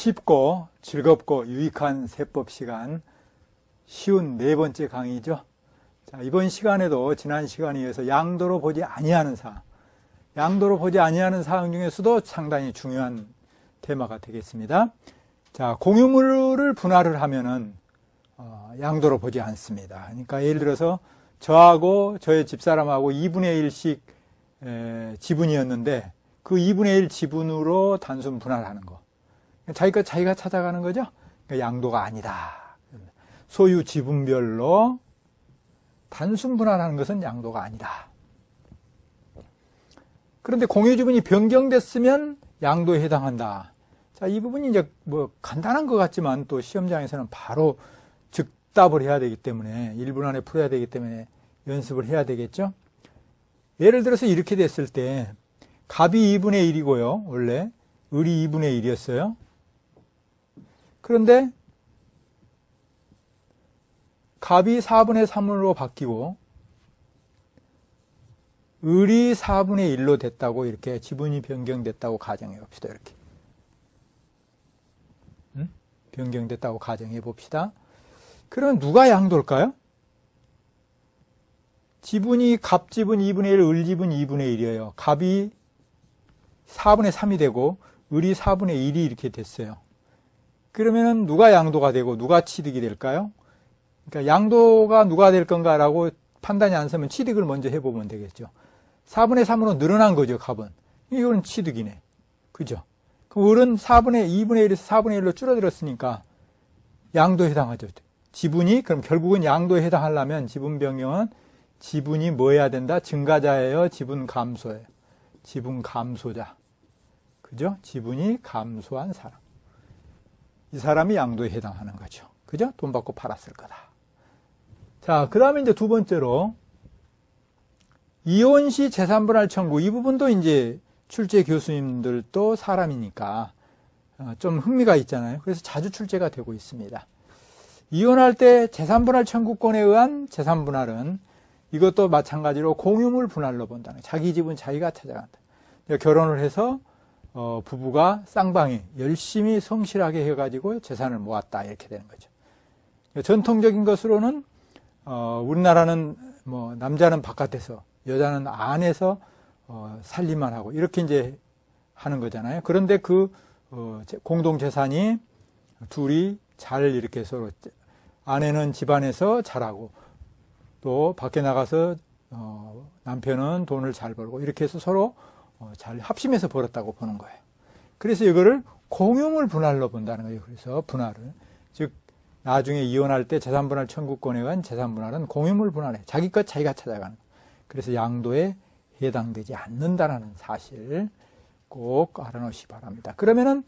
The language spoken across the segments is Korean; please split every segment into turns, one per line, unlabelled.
쉽고 즐겁고 유익한 세법 시간 쉬운 네 번째 강의죠. 자, 이번 시간에도 지난 시간에 이어서 양도로 보지 아니하는 사항, 양도로 보지 아니하는 사항 중에서도 상당히 중요한 테마가 되겠습니다. 자, 공유물을 분할을 하면은 양도로 보지 않습니다. 그러니까 예를 들어서 저하고 저의 집사람하고 2분의 1씩 지분이었는데 그 2분의 1 지분으로 단순 분할하는 거. 자기가 찾아가는 거죠. 그러니까 양도가 아니다. 소유 지분별로 단순 분할하는 것은 양도가 아니다. 그런데 공유 지분이 변경됐으면 양도에 해당한다. 자, 이 부분이 이제 뭐 간단한 것 같지만 또 시험장에서는 바로 즉답을 해야 되기 때문에 1분 안에 풀어야 되기 때문에 연습을 해야 되겠죠. 예를 들어서 이렇게 됐을 때 갑이 2분의 1이고요. 원래 을이 2분의 1이었어요. 그런데 갑이 4분의 3으로 바뀌고 을이 4분의 1로 됐다고 이렇게 지분이 변경됐다고 가정해 봅시다. 이렇게. 변경됐다고 가정해 봅시다. 그러면 누가 양도일까요? 지분이 갑 지분 2분의 1, 을 지분 2분의 1이에요. 갑이 4분의 3이 되고 을이 4분의 1이 이렇게 됐어요. 그러면은 누가 양도가 되고 누가 취득이 될까요? 그러니까 양도가 누가 될 건가라고 판단이 안 서면 취득을 먼저 해보면 되겠죠. 4분의 3으로 늘어난 거죠, 갑은. 이건 취득이네. 그죠? 그럼 을은 2분의 1에서 4분의 1로 줄어들었으니까 양도에 해당하죠. 지분이, 그럼 결국은 양도에 해당하려면 지분 변경은 지분이 뭐 해야 된다? 증가자예요? 지분 감소예요? 지분 감소자. 그죠? 지분이 감소한 사람. 이 사람이 양도에 해당하는 거죠. 그죠? 돈 받고 팔았을 거다. 자, 그 다음에 이제 두 번째로, 이혼 시 재산분할 청구. 이 부분도 이제 출제 교수님들도 사람이니까 좀 흥미가 있잖아요. 그래서 자주 출제가 되고 있습니다. 이혼할 때 재산분할 청구권에 의한 재산분할은 이것도 마찬가지로 공유물 분할로 본다는 거예요. 자기 집은 자기가 찾아간다. 결혼을 해서 부부가 쌍방이 열심히 성실하게 해가지고 재산을 모았다 이렇게 되는 거죠. 전통적인 것으로는 우리나라는 뭐 남자는 바깥에서 여자는 안에서 살림만 하고 이렇게 이제 하는 거잖아요. 그런데 그 공동 재산이 둘이 잘 이렇게 서로 아내는 집안에서 잘하고 또 밖에 나가서 남편은 돈을 잘 벌고 이렇게 해서 서로 잘 합심해서 벌었다고 보는 거예요. 그래서 이거를 공유물 분할로 본다는 거예요. 그래서 분할을 즉 나중에 이혼할 때 재산분할 청구권에 의한 재산분할은 공유물 분할에 자기 것 자기가 찾아가는 거예요. 그래서 양도에 해당되지 않는다는 사실 꼭 알아놓으시기 바랍니다. 그러면은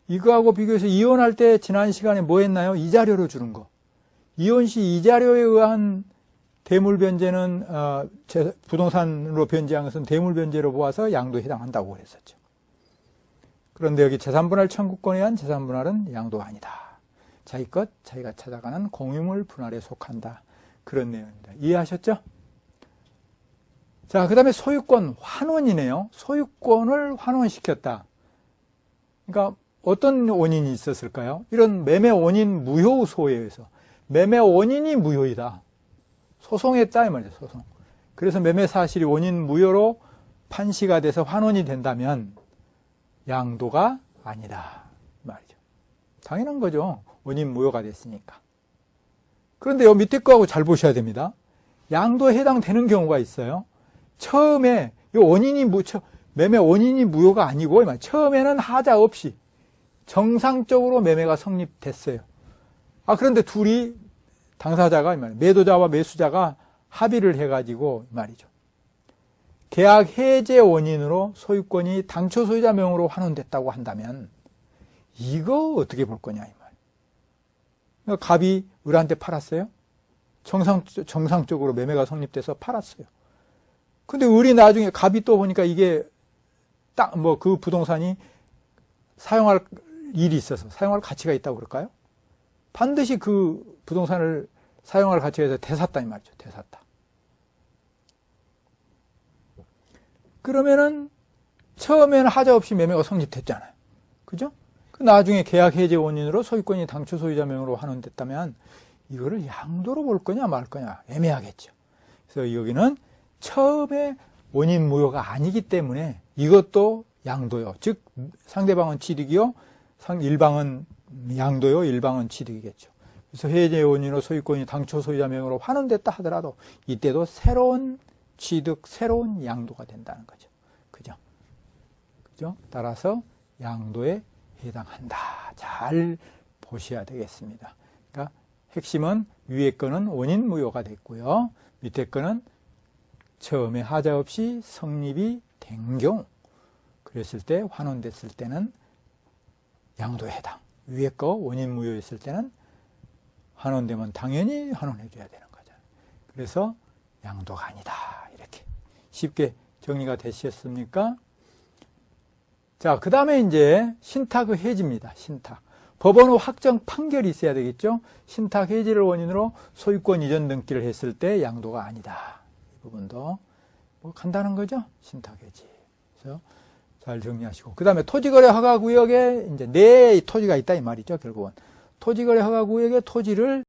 이거하고 비교해서 이혼할 때 지난 시간에 뭐 했나요? 이자료로 주는 거. 이혼 시 이자료에 의한 대물 변제는 부동산으로 변제한 것은 대물 변제로 보아서 양도에 해당한다고 그랬었죠. 그런데 여기 재산분할 청구권에 의한 재산분할은 양도가 아니다. 자기 것 자기가 찾아가는 공유물 분할에 속한다. 그런 내용입니다. 이해하셨죠? 자, 그 다음에 소유권 환원이네요. 소유권을 환원시켰다. 그러니까 어떤 원인이 있었을까요? 이런 매매 원인 무효소에 의해서 매매 원인이 무효이다. 소송했다 이 말이죠. 소송. 그래서 매매 사실이 원인 무효로 판시가 돼서 환원이 된다면 양도가 아니다 말이죠. 당연한 거죠. 원인 무효가 됐으니까. 그런데 요 밑에 거하고 잘 보셔야 됩니다. 양도에 해당되는 경우가 있어요. 처음에 이 원인이 매매 원인이 무효가 아니고 처음에는 하자 없이 정상적으로 매매가 성립됐어요. 그런데 둘이 당사자가 매도자와 매수자가 합의를 해가지고 말이죠. 계약 해제 원인으로 소유권이 당초 소유자 명으로 환원됐다고 한다면 이거 어떻게 볼 거냐 이 말. 갑이 을한테 팔았어요. 정상적으로 매매가 성립돼서 팔았어요. 근데 을이 나중에 갑이 또 보니까 이게 딱 그 부동산이 사용할 일이 있어서 사용할 가치가 있다고 그럴까요? 반드시 그 부동산을 사용할 가치가 있어서 되샀다 이 말이죠. 되샀다. 그러면은 처음에는 하자 없이 매매가 성립됐잖아요. 그죠? 그 나중에 계약 해제 원인으로 소유권이 당초 소유자 명의로 환원됐다면 이거를 양도로 볼 거냐 말 거냐 애매하겠죠. 그래서 여기는 처음에 원인 무효가 아니기 때문에 이것도 양도요. 즉 상대방은 취득이요, 일방은 양도요, 일방은 취득이겠죠. 그래서 해제 원인으로 소유권이 당초 소유자 명의로 환원됐다 하더라도 이때도 새로운 취득, 새로운 양도가 된다는 거죠. 그죠? 그죠? 따라서 양도에 해당한다. 잘 보셔야 되겠습니다. 그러니까 핵심은 위에 거는 원인 무효가 됐고요. 밑에 거는 처음에 하자 없이 성립이 된 경우, 그랬을 때 환원됐을 때는 양도에 해당. 위에 거 원인 무효였을 때는 환원되면 당연히 환원해 줘야 되는 거잖아요. 그래서 양도가 아니다. 이렇게 쉽게 정리가 되셨습니까? 자, 그 다음에 이제 신탁 해지입니다. 신탁. 법원 후 확정 판결이 있어야 되겠죠. 신탁 해지를 원인으로 소유권 이전 등기를 했을 때 양도가 아니다. 이 부분도 뭐 간단한 거죠. 신탁 해지. 그래서 잘 정리하시고. 그 다음에 토지거래 허가 구역에 이제 내 토지가 있다 이 말이죠. 결국은 토지거래 허가 구역에 토지를